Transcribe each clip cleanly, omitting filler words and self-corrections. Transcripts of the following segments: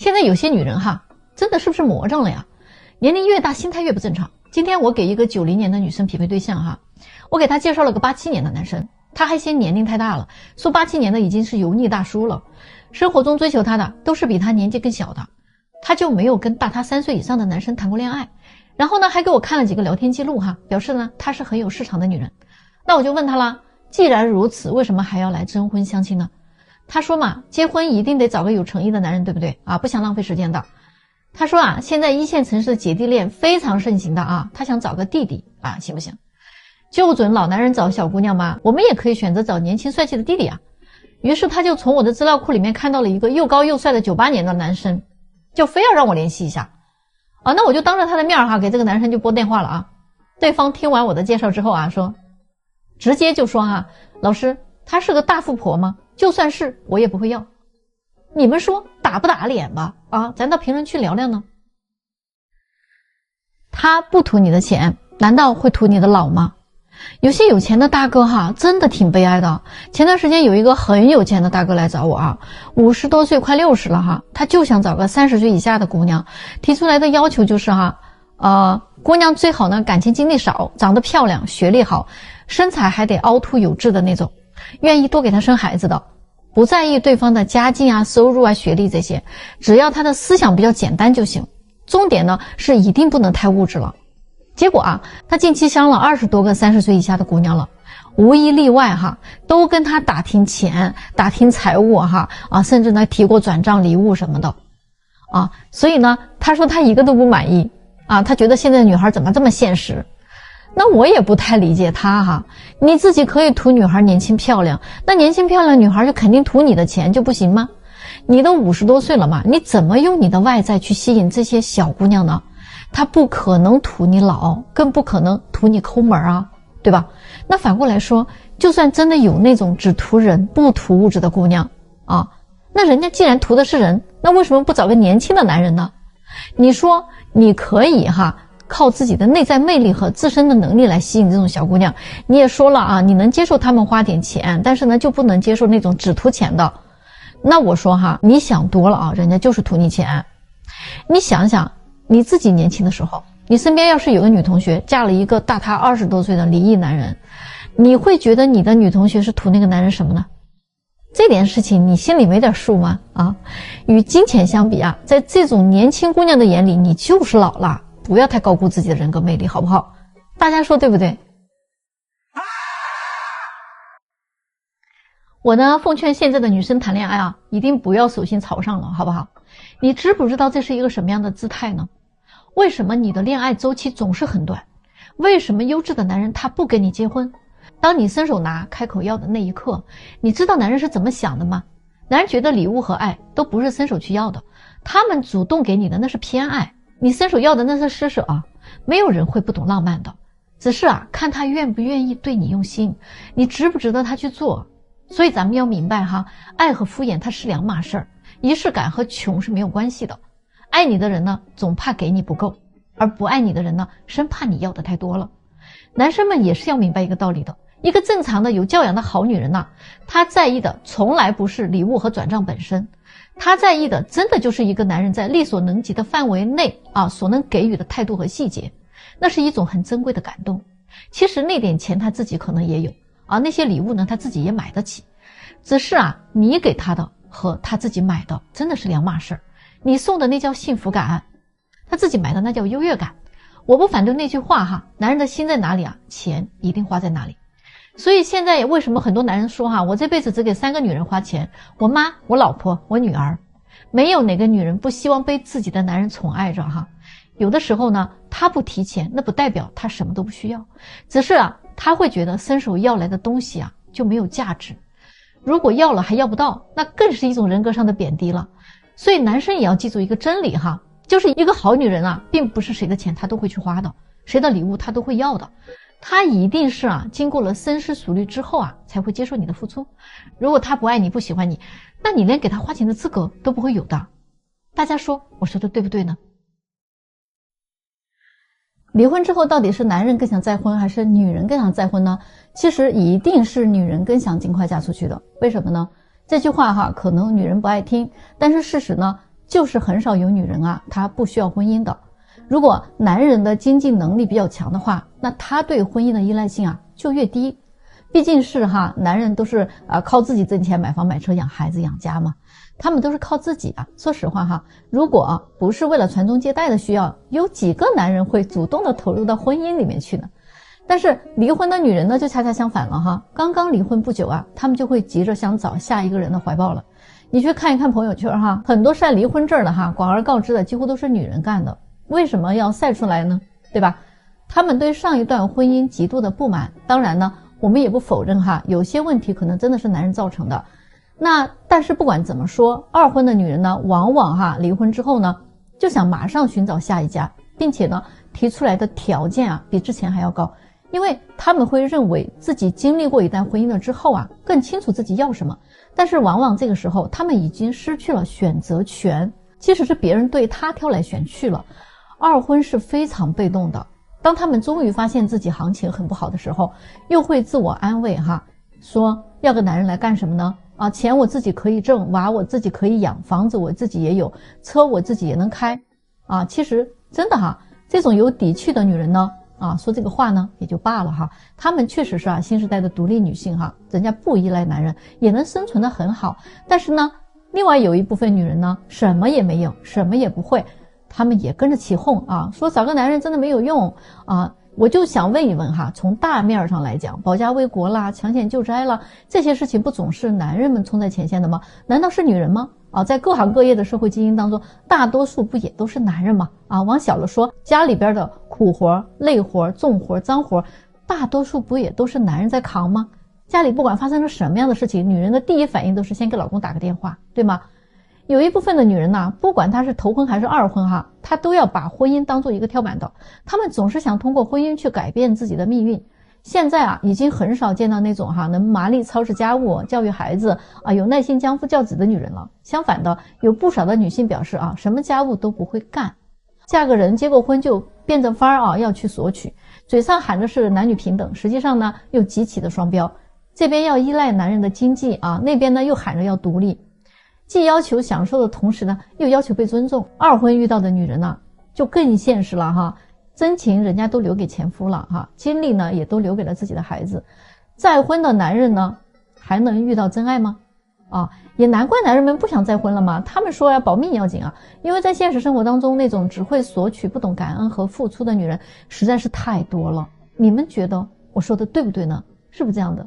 现在有些女人哈，真的是不是魔怔了呀？年龄越大，心态越不正常。今天我给一个90年的女生匹配对象哈，我给她介绍了个87年的男生，他还嫌年龄太大了，说87年的已经是油腻大叔了。生活中追求他的都是比他年纪更小的，他就没有跟大他3岁以上的男生谈过恋爱。然后呢，还给我看了几个聊天记录哈，表示呢她是很有市场的女人。那我就问他了，既然如此，为什么还要来征婚相亲呢？他说嘛，结婚一定得找个有诚意的男人，对不对啊？不想浪费时间的。他说啊，现在一线城市的姐弟恋非常盛行的啊，他想找个弟弟啊，行不行？就准老男人找小姑娘吗？我们也可以选择找年轻帅气的弟弟啊。于是他就从我的资料库里面看到了一个又高又帅的98年的男生，就非要让我联系一下啊。那我就当着他的面哈，给这个男生就拨电话了啊。对方听完我的介绍之后啊，直接就说哈，老师，他是个大富婆吗？就算是我也不会要。你们说打不打脸吧？啊，咱到评论区聊聊呢。他不图你的钱，难道会图你的老吗？有些有钱的大哥哈，真的挺悲哀的。前段时间有一个很有钱的大哥来找我啊，50多岁快60了哈，他就想找个30岁以下的姑娘，提出来的要求就是哈，姑娘最好呢感情经历少，长得漂亮，学历好，身材还得凹凸有致的那种，愿意多给他生孩子的，不在意对方的家境啊、收入啊、学历这些，只要他的思想比较简单就行。重点呢是一定不能太物质了。结果啊，他近期相了20多个30岁以下的姑娘了，无一例外哈，都跟他打听钱、打听财务哈甚至呢提过转账礼物什么的啊。所以呢，他说他一个都不满意啊，他觉得现在的女孩怎么这么现实？那我也不太理解他哈，你自己可以图女孩年轻漂亮，那年轻漂亮女孩就肯定图你的钱就不行吗？你都50多岁了嘛，你怎么用你的外在去吸引这些小姑娘呢？她不可能图你老，更不可能图你抠门啊，对吧？那反过来说，就算真的有那种只图人不图物质的姑娘啊，那人家既然图的是人，那为什么不找个年轻的男人呢？你说你可以哈，靠自己的内在魅力和自身的能力来吸引这种小姑娘，你也说了啊，你能接受他们花点钱，但是呢就不能接受那种只图钱的。那我说哈，你想多了啊，人家就是图你钱。你想想你自己年轻的时候，你身边要是有个女同学嫁了一个大她20多岁的离异男人，你会觉得你的女同学是图那个男人什么呢？这点事情你心里没点数吗？啊，与金钱相比啊，在这种年轻姑娘的眼里，你就是老了，不要太高估自己的人格魅力，好不好？大家说对不对？我呢，奉劝现在的女生谈恋爱啊，一定不要手心朝上了，好不好？你知不知道这是一个什么样的姿态呢？为什么你的恋爱周期总是很短？为什么优质的男人他不跟你结婚？当你伸手拿开口要的那一刻，你知道男人是怎么想的吗？男人觉得礼物和爱都不是伸手去要的，他们主动给你的那是偏爱，你伸手要的那是施舍啊。没有人会不懂浪漫的，只是啊，看他愿不愿意对你用心，你值不值得他去做。所以咱们要明白哈，爱和敷衍它是两码事儿，仪式感和穷是没有关系的。爱你的人呢，总怕给你不够，而不爱你的人呢，生怕你要的太多了。男生们也是要明白一个道理的，一个正常的有教养的好女人呐，她在意的从来不是礼物和转账本身，她在意的真的就是一个男人在力所能及的范围内啊所能给予的态度和细节，那是一种很珍贵的感动。其实那点钱他自己可能也有啊，那些礼物呢他自己也买得起，只是啊你给他的和他自己买的真的是两码事儿。你送的那叫幸福感，他自己买的那叫优越感。我不反对那句话哈，男人的心在哪里啊，钱一定花在哪里。所以现在为什么很多男人说哈，我这辈子只给3个女人花钱，我妈、我老婆、我女儿。没有哪个女人不希望被自己的男人宠爱着哈。有的时候呢，他不提钱，那不代表他什么都不需要，只是啊，他会觉得伸手要来的东西啊就没有价值。如果要了还要不到，那更是一种人格上的贬低了。所以男生也要记住一个真理哈，就是一个好女人啊，并不是谁的钱她都会去花的，谁的礼物她都会要的，她一定是啊经过了深思熟虑之后啊才会接受你的付出。如果她不爱你不喜欢你，那你连给她花钱的资格都不会有的。大家说我说的对不对呢？离婚之后到底是男人更想再婚还是女人更想再婚呢？其实一定是女人更想尽快嫁出去的。为什么呢？这句话哈，可能女人不爱听，但是事实呢，就是很少有女人啊，她不需要婚姻的。如果男人的经济能力比较强的话，那他对婚姻的依赖性啊就越低。毕竟是男人都是靠自己挣钱买房买车养孩子养家嘛，他们都是靠自己啊。说实话如果不是为了传宗接代的需要，有几个男人会主动的投入到婚姻里面去呢？但是离婚的女人呢就恰恰相反了刚刚离婚不久他们就会急着想找下一个人的怀抱了。你去看一看朋友圈很多晒离婚证的广而告之的几乎都是女人干的。为什么要晒出来呢？对吧？他们对上一段婚姻极度的不满，当然呢我们也不否认有些问题可能真的是男人造成的。但是不管怎么说，二婚的女人呢往往离婚之后呢就想马上寻找下一家，并且呢提出来的条件比之前还要高。因为他们会认为自己经历过一段婚姻了之后更清楚自己要什么，但是往往这个时候他们已经失去了选择权，即使是别人对他挑来选去了。二婚是非常被动的，当他们终于发现自己行情很不好的时候，又会自我安慰说要个男人来干什么呢？钱我自己可以挣，娃我自己可以养，房子我自己也有，车我自己也能开其实真的这种有底气的女人呢说这个话呢也就罢了她们确实是新时代的独立女性人家不依赖男人也能生存得很好。但是呢另外有一部分女人呢什么也没有，什么也不会，她们也跟着起哄说找个男人真的没有用我就想问一问从大面上来讲，保家卫国啦，抢险救灾啦，这些事情不总是男人们冲在前线的吗？难道是女人吗？在各行各业的社会精英当中，大多数不也都是男人吗？往小了说，家里边的苦活、累活、重活、脏活，大多数不也都是男人在扛吗？家里不管发生了什么样的事情，女人的第一反应都是先给老公打个电话，对吗？有一部分的女人不管她是头婚还是二婚她都要把婚姻当做一个跳板的，她们总是想通过婚姻去改变自己的命运。现在已经很少见到那种能麻利操持家务、教育孩子有耐心相夫教子的女人了。相反的，有不少的女性表示什么家务都不会干，嫁个人结过婚就变着法儿要去索取，嘴上喊着是男女平等，实际上呢又极其的双标，这边要依赖男人的经济那边呢又喊着要独立，既要求享受的同时呢又要求被尊重。二婚遇到的女人呢就更现实了真情人家都留给前夫了精力呢也都留给了自己的孩子。再婚的男人呢还能遇到真爱吗？也难怪男人们不想再婚了嘛，他们说要保命要紧因为在现实生活当中那种只会索取不懂感恩和付出的女人实在是太多了。你们觉得我说的对不对呢？是不是这样的？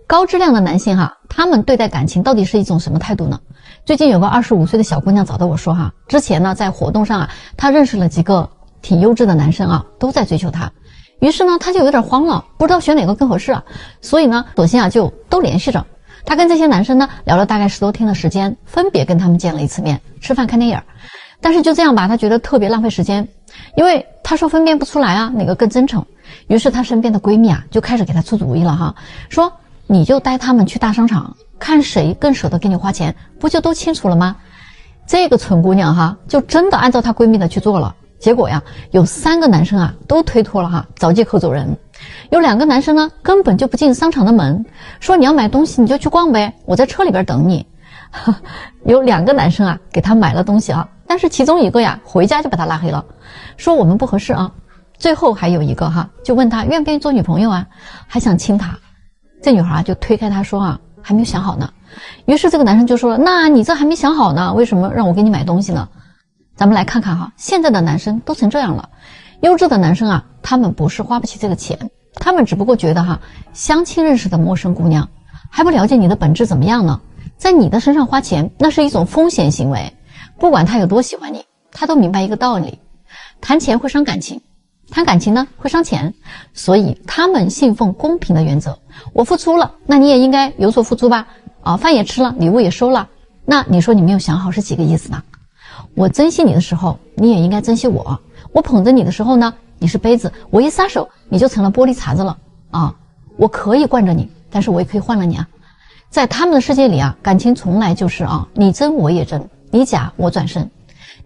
高质量的男性他们对待感情到底是一种什么态度呢？最近有个25岁的小姑娘找到我说之前呢在活动上她认识了几个挺优质的男生都在追求她，于是呢她就有点慌了，不知道选哪个更合适所以呢索性就都联系着。她跟这些男生呢聊了大概10多天的时间，分别跟他们见了一次面，吃饭看电影，但是就这样吧，她觉得特别浪费时间，因为她说分辨不出来哪个更真诚。于是她身边的闺蜜就开始给她出主意了说你就带他们去大商场，看谁更舍得给你花钱，不就都清楚了吗？这个蠢姑娘就真的按照她闺蜜的去做了。结果有3个男生都推脱了找借口走人。有2个男生呢根本就不进商场的门，说你要买东西你就去逛呗，我在车里边等你。有2个男生给她买了东西但是其中一个回家就把她拉黑了，说我们不合适最后还有一个就问她愿不愿意做女朋友还想亲她。这女孩就推开他说还没有想好呢。于是这个男生就说了，那你这还没想好呢，为什么让我给你买东西呢？咱们来看看现在的男生都成这样了。优质的男生他们不是花不起这个钱，他们只不过觉得相亲认识的陌生姑娘还不了解你的本质怎么样呢，在你的身上花钱那是一种风险行为。不管他有多喜欢你，他都明白一个道理，谈钱会伤感情，谈感情呢会伤钱，所以他们信奉公平的原则，我付出了那你也应该有所付出吧饭也吃了，礼物也收了，那你说你没有想好是几个意思呢？我珍惜你的时候你也应该珍惜我，我捧着你的时候呢你是杯子，我一撒手你就成了玻璃碴子了我可以惯着你，但是我也可以换了你在他们的世界里感情从来就是你争我也争，你假我转身，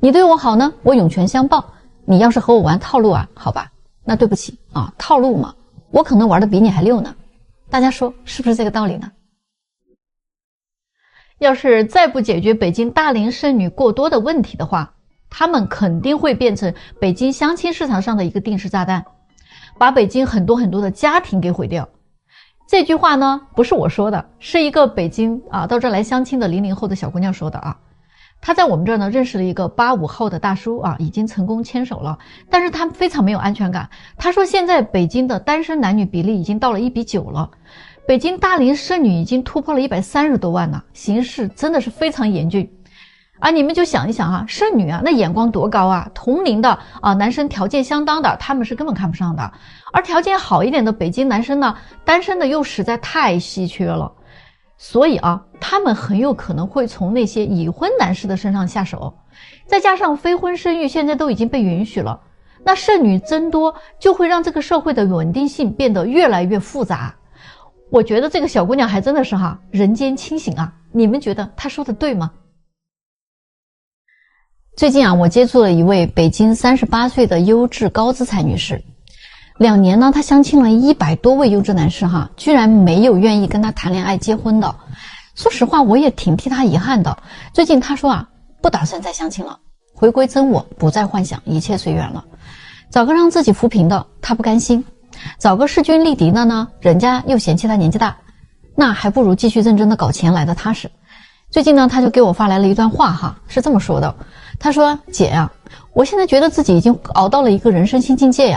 你对我好呢我涌泉相报，你要是和我玩套路好吧，那对不起套路嘛，我可能玩的比你还溜呢。大家说是不是这个道理呢？要是再不解决北京大龄剩女过多的问题的话，他们肯定会变成北京相亲市场上的一个定时炸弹，把北京很多的家庭给毁掉。这句话呢，不是我说的，是一个北京到这来相亲的00后的小姑娘说的啊。她在我们这儿呢认识了一个85后的大叔已经成功牵手了，但是他非常没有安全感。他说现在北京的单身男女比例已经到了1比9了，北京大龄剩女已经突破了130多万了，形势真的是非常严峻。你们就想一想剩女那眼光多高啊，同龄的男生条件相当的他们是根本看不上的，而条件好一点的北京男生呢，单身的又实在太稀缺了，所以他们很有可能会从那些已婚男士的身上下手。再加上非婚生育现在都已经被允许了，那剩女增多就会让这个社会的稳定性变得越来越复杂。我觉得这个小姑娘还真的是人间清醒你们觉得她说的对吗？最近我接触了一位北京38岁的优质高资产女士，2年呢，她相亲了100多位优质男士居然没有愿意跟她谈恋爱结婚的。说实话，我也挺替她遗憾的。最近她说不打算再相亲了，回归真我，不再幻想，一切随缘了。找个让自己扶贫的，她不甘心；找个势均力敌的呢，人家又嫌弃她年纪大，那还不如继续认真的搞钱来的踏实。最近呢，她就给我发来了一段话是这么说的。她说：姐我现在觉得自己已经熬到了一个人生新境界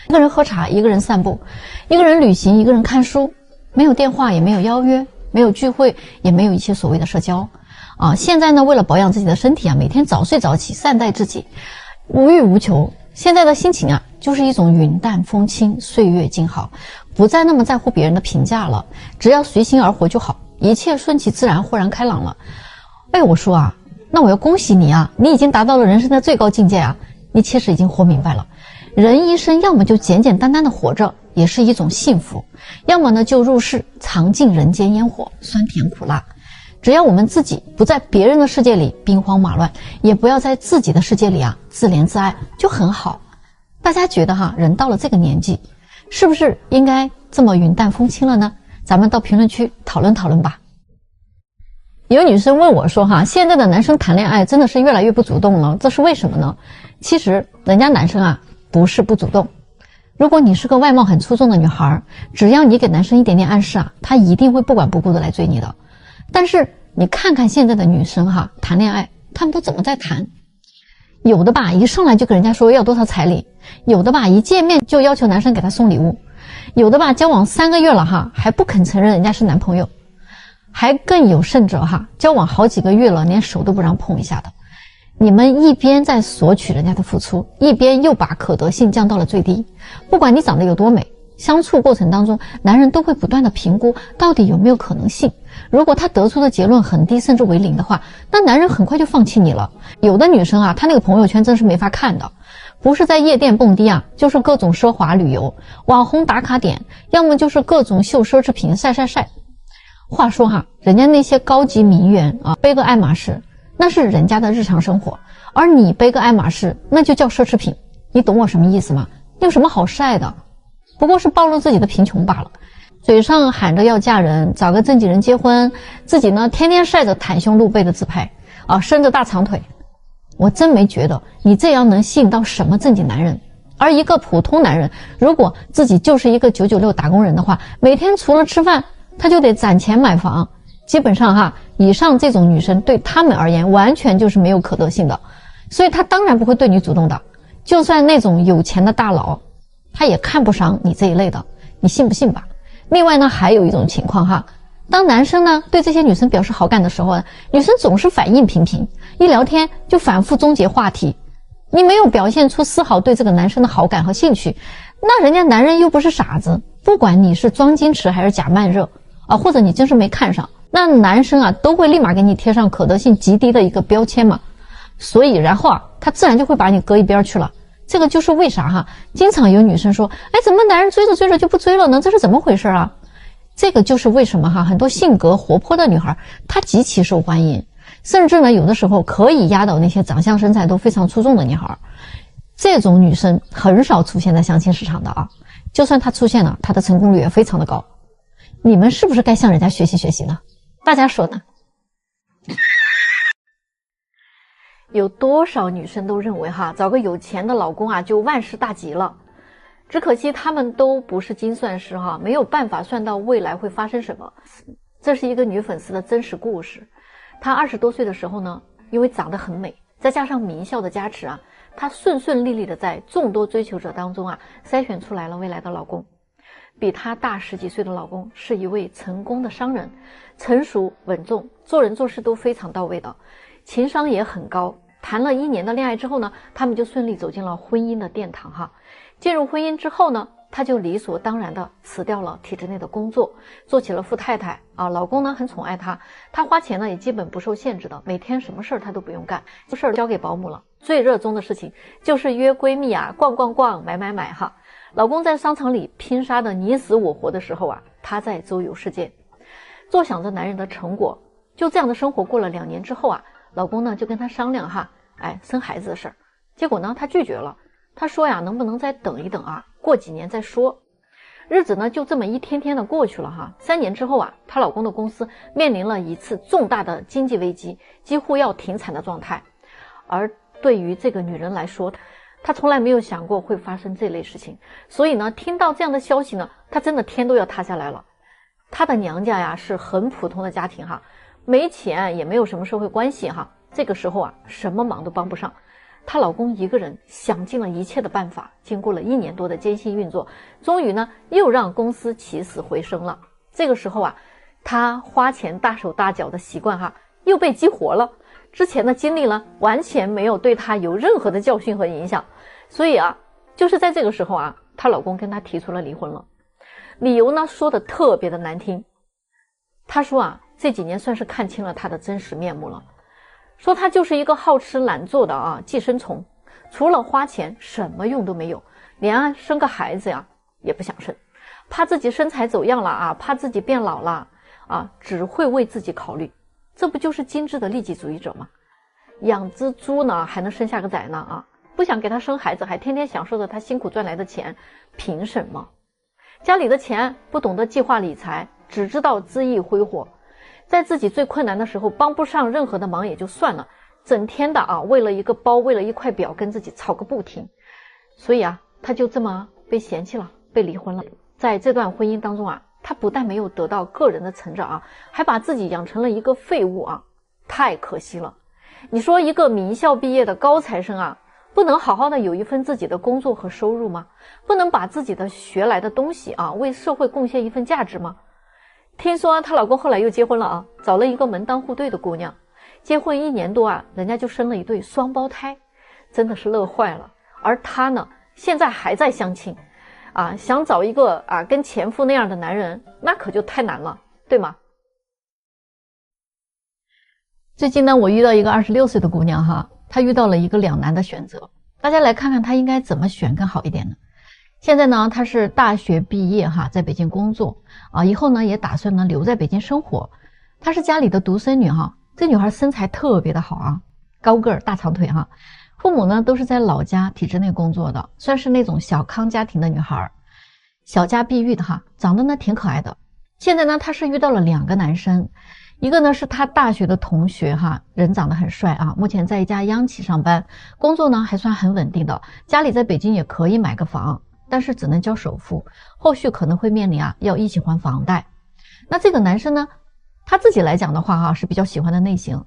一个人喝茶，一个人散步，一个人旅行，一个人看书，没有电话，也没有邀约，没有聚会，也没有一些所谓的社交现在呢，为了保养自己的身体每天早睡早起，善待自己，无欲无求。现在的心情就是一种云淡风轻，岁月静好，不再那么在乎别人的评价了，只要随心而活就好，一切顺其自然，豁然开朗了。我说那我要恭喜你你已经达到了人生的最高境界你其实已经活明白了，人一生要么就简简单单的活着，也是一种幸福，要么呢就入世，尝尽人间烟火，酸甜苦辣。只要我们自己不在别人的世界里兵荒马乱，也不要在自己的世界里自怜自爱，就很好。大家觉得人到了这个年纪，是不是应该这么云淡风轻了呢？咱们到评论区讨论讨论吧。有女生问我说现在的男生谈恋爱真的是越来越不主动了，这是为什么呢？其实人家男生不是不主动，如果你是个外貌很出众的女孩，只要你给男生一点点暗示他一定会不管不顾的来追你的。但是你看看现在的女生谈恋爱他们都怎么在谈，有的一上来就跟人家说要多少彩礼，有的一见面就要求男生给她送礼物，有的交往3个月了还不肯承认人家是男朋友，还更有甚者交往好几个月了，连手都不让碰一下的。你们一边在索取人家的付出，一边又把可得性降到了最低。不管你长得有多美，相处过程当中男人都会不断的评估到底有没有可能性，如果他得出的结论很低甚至为0的话，那男人很快就放弃你了。有的女生她那个朋友圈真是没法看的，不是在夜店蹦迪就是各种奢华旅游网红打卡点，要么就是各种秀奢侈品晒。话说人家那些高级名媛背个爱马仕那是人家的日常生活，而你背个爱马仕那就叫奢侈品，你懂我什么意思吗？有什么好晒的？不过是暴露自己的贫穷罢了。嘴上喊着要嫁人，找个正经人结婚，自己呢天天晒着袒胸露背的自拍伸着大长腿。我真没觉得你这样能吸引到什么正经男人。而一个普通男人，如果自己就是一个996打工人的话，每天除了吃饭他就得攒钱买房，基本上以上这种女生对他们而言完全就是没有可得性的，所以他当然不会对你主动的。就算那种有钱的大佬，他也看不上你这一类的，你信不信吧？另外呢，还有一种情况当男生呢对这些女生表示好感的时候女生总是反应平平，一聊天就反复终结话题，你没有表现出丝毫对这个男生的好感和兴趣，那人家男人又不是傻子，不管你是装矜持还是假慢热或者你真是没看上，那男生都会立马给你贴上可得性极低的一个标签嘛。所以然后他自然就会把你搁一边去了。这个就是为啥经常有女生说怎么男人追着追着就不追了呢？这是怎么回事这个就是为什么很多性格活泼的女孩她极其受欢迎，甚至呢有的时候可以压倒那些长相身材都非常出众的女孩。这种女生很少出现在相亲市场的就算她出现了，她的成功率也非常的高。你们是不是该向人家学习学习呢？大家说呢？有多少女生都认为找个有钱的老公啊就万事大吉了，只可惜他们都不是精算师没有办法算到未来会发生什么。这是一个女粉丝的真实故事。她20多岁的时候呢，因为长得很美，再加上名校的加持她顺顺利利的在众多追求者当中筛选出来了未来的老公。比她大10几岁的老公是一位成功的商人，成熟稳重，做人做事都非常到位的，情商也很高。谈了1年的恋爱之后呢，他们就顺利走进了婚姻的殿堂进入婚姻之后呢，她就理所当然的辞掉了体制内的工作，做起了富太太老公呢很宠爱她，她花钱呢也基本不受限制的，每天什么事儿她都不用干，事儿交给保姆了。最热衷的事情就是约闺蜜逛逛逛，买买买老公在商场里拼杀的你死我活的时候她在周游世界，坐享着男人的成果。就这样的生活过了2年之后老公呢就跟她商量生孩子的事儿。结果呢她拒绝了，她说能不能再等一等过几年再说。日子呢就这么一天天的过去了3年之后她老公的公司面临了一次重大的经济危机，几乎要停产的状态。而对于这个女人来说，她从来没有想过会发生这类事情，所以呢听到这样的消息呢，她真的天都要塌下来了。她的娘家是很普通的家庭没钱也没有什么社会关系这个时候什么忙都帮不上。她老公一个人想尽了一切的办法，经过了1年多的艰辛运作，终于呢又让公司起死回生了。这个时候她花钱大手大脚的习惯又被激活了，之前的经历呢完全没有对她有任何的教训和影响。所以就是在这个时候她老公跟她提出了离婚了。理由呢说的特别的难听，她说这几年算是看清了她的真实面目了，说她就是一个好吃懒做的寄生虫，除了花钱什么用都没有，连生个孩子也不想生，怕自己身材走样了怕自己变老了只会为自己考虑。这不就是精致的利己主义者吗？养只猪呢还能生下个崽呢不想给他生孩子，还天天享受着他辛苦赚来的钱，凭什么？家里的钱不懂得计划理财，只知道恣意挥霍，在自己最困难的时候帮不上任何的忙也就算了，整天的为了一个包，为了一块表跟自己吵个不停。所以他就这么被嫌弃了，被离婚了。在这段婚姻当中他不但没有得到个人的成长还把自己养成了一个废物太可惜了。你说一个名校毕业的高材生不能好好的有一份自己的工作和收入吗？不能把自己的学来的东西为社会贡献一份价值吗？听说她老公后来又结婚了找了一个门当户对的姑娘，结婚1年多人家就生了一对双胞胎，真的是乐坏了。而她呢现在还在相亲想找一个跟前夫那样的男人，那可就太难了，对吗？最近呢我遇到一个26岁的姑娘她遇到了一个两难的选择，大家来看看她应该怎么选更好一点呢？现在呢她是大学毕业在北京工作以后呢也打算呢留在北京生活。她是家里的独生女这女孩身材特别的好高个儿大长腿父母呢都是在老家体制内工作的，算是那种小康家庭的女孩，小家碧玉的长得呢挺可爱的。现在呢她是遇到了2个男生，一个呢是她大学的同学人长得很帅目前在一家央企上班，工作呢还算很稳定的，家里在北京也可以买个房，但是只能交首付，后续可能会面临要一起还房贷。那这个男生呢他自己来讲的话是比较喜欢的类型，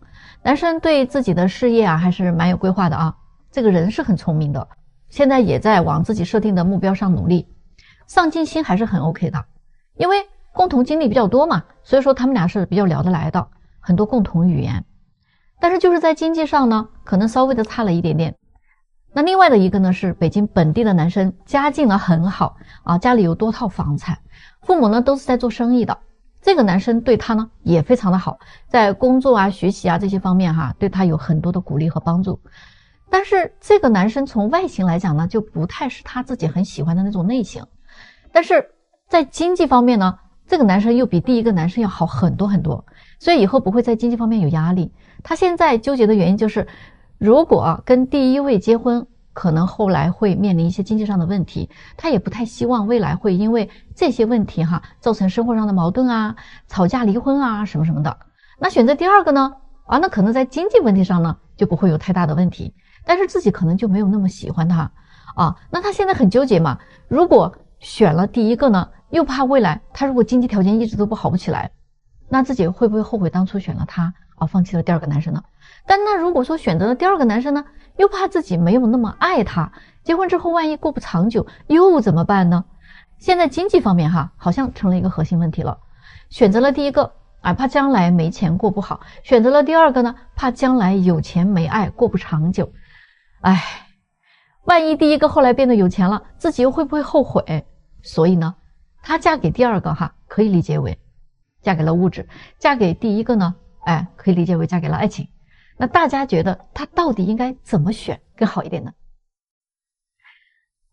男生对自己的事业还是蛮有规划的这个人是很聪明的，现在也在往自己设定的目标上努力，上进心还是很 OK 的，因为共同经历比较多嘛，所以说他们俩是比较聊得来的，很多共同语言。但是就是在经济上呢可能稍微的差了一点点。那另外的一个呢是北京本地的男生，家境呢很好家里有多套房产，父母呢都是在做生意的，这个男生对他呢也非常的好，在工作学习这些方面对他有很多的鼓励和帮助。但是这个男生从外形来讲呢就不太是他自己很喜欢的那种类型，但是在经济方面呢这个男生又比第一个男生要好很多很多，所以以后不会在经济方面有压力。他现在纠结的原因就是如果跟第一位结婚，可能后来会面临一些经济上的问题，他也不太希望未来会因为这些问题造成生活上的矛盾吵架离婚什么什么的。那选择第二个呢啊，那可能在经济问题上呢就不会有太大的问题，但是自己可能就没有那么喜欢他啊。那他现在很纠结嘛，如果选了第一个呢，又怕未来他如果经济条件一直都好不起来，那自己会不会后悔当初选了他啊，放弃了第二个男生呢？但那如果说选择了第二个男生呢，又怕自己没有那么爱他，结婚之后万一过不长久又怎么办呢？现在经济方面哈，好像成了一个核心问题了。选择了第一个啊，怕将来没钱过不好；选择了第二个呢，怕将来有钱没爱过不长久。哎，万一第一个后来变得有钱了，自己又会不会后悔？所以呢，她嫁给第二个哈，可以理解为嫁给了物质；嫁给第一个呢，哎，可以理解为嫁给了爱情。那大家觉得她到底应该怎么选更好一点呢？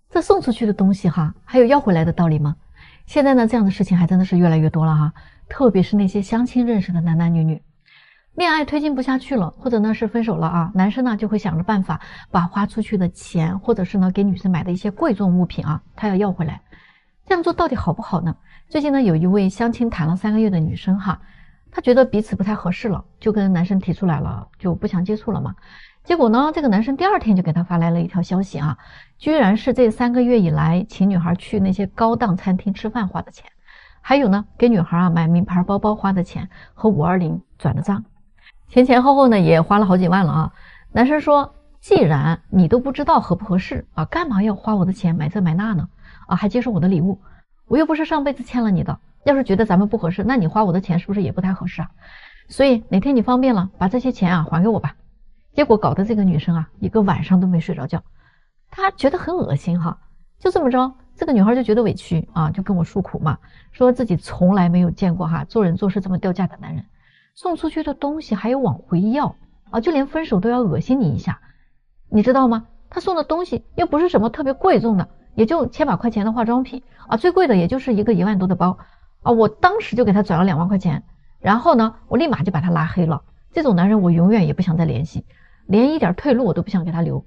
这送出去的东西哈，还有要回来的道理吗？现在呢，这样的事情还真的是越来越多了哈，特别是那些相亲认识的男男女女，恋爱推进不下去了，或者呢是分手了啊，男生呢就会想着办法把花出去的钱，或者是呢给女生买的一些贵重物品啊，他要回来。这样做到底好不好呢？最近呢，有一位相亲谈了3个月的女生哈，她觉得彼此不太合适了，就跟男生提出来了，就不想接触了嘛。结果呢，这个男生第2天就给她发来了一条消息啊，居然是这3个月以来请女孩去那些高档餐厅吃饭花的钱，还有呢给女孩啊买名牌包包花的钱和520转的账，前后呢也花了好几万了啊。男生说，既然你都不知道合不合适啊，干嘛要花我的钱买这买那呢？啊，还接受我的礼物，我又不是上辈子欠了你的，要是觉得咱们不合适，那你花我的钱是不是也不太合适啊？所以哪天你方便了，把这些钱啊还给我吧。结果搞得这个女生啊一个晚上都没睡着觉，她觉得很恶心哈，就这么着，这个女孩就觉得委屈啊，就跟我诉苦嘛，说自己从来没有见过哈做人做事这么掉价的男人，送出去的东西还有往回要啊，就连分手都要恶心你一下，你知道吗？他送的东西又不是什么特别贵重的，也就千把块钱的化妆品啊，最贵的也就是一个1万多的包啊，我当时就给他转了2万块钱，然后呢我立马就把他拉黑了，这种男人我永远也不想再联系，连一点退路我都不想给他留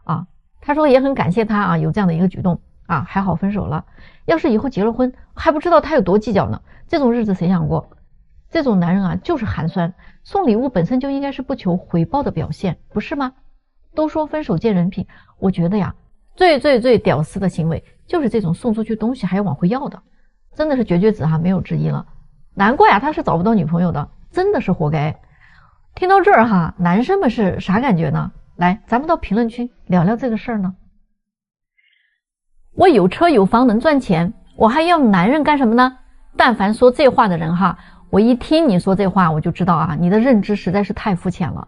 啊。他说也很感谢他啊有这样的一个举动啊，还好分手了，要是以后结了婚还不知道他有多计较呢，这种日子谁想过？这种男人啊就是寒酸，送礼物本身就应该是不求回报的表现，不是吗？都说分手见人品，我觉得呀最屌丝的行为就是这种送出去东西还要往回要的，真的是绝子哈，没有之一了。难怪啊他是找不到女朋友的，真的是活该。听到这儿哈，男生们是啥感觉呢？来，咱们到评论区聊聊这个事儿呢。我有车有房能赚钱，我还要男人干什么呢？但凡说这话的人哈，我一听你说这话我就知道啊，你的认知实在是太肤浅了。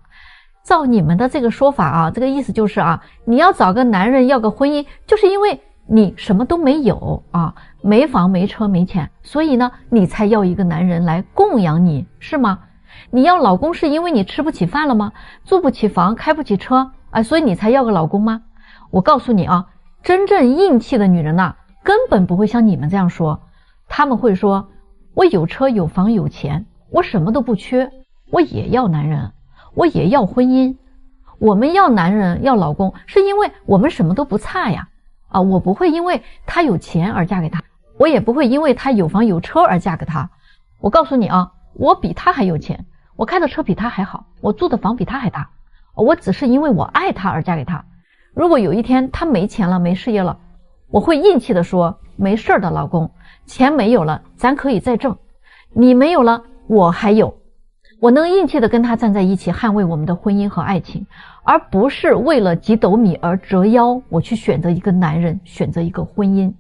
照你们的这个说法啊，这个意思就是啊，你要找个男人要个婚姻，就是因为你什么都没有啊，没房没车没钱，所以呢你才要一个男人来供养你，是吗？你要老公是因为你吃不起饭了吗？住不起房开不起车啊，所以你才要个老公吗？我告诉你啊，真正硬气的女人呐，根本不会像你们这样说，他们会说，我有车有房有钱，我什么都不缺，我也要男人，我也要婚姻。我们要男人要老公是因为我们什么都不差呀啊，我不会因为他有钱而嫁给他，我也不会因为他有房有车而嫁给他。我告诉你啊，我比他还有钱，我开的车比他还好，我住的房比他还大，我只是因为我爱他而嫁给他。如果有一天他没钱了没事业了，我会硬气的说，没事的老公，钱没有了咱可以再挣，你没有了我还有，我能硬气的跟他站在一起捍卫我们的婚姻和爱情，而不是为了几斗米而折腰，我去选择一个男人，选择一个婚姻，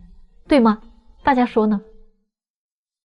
对吗？大家说呢？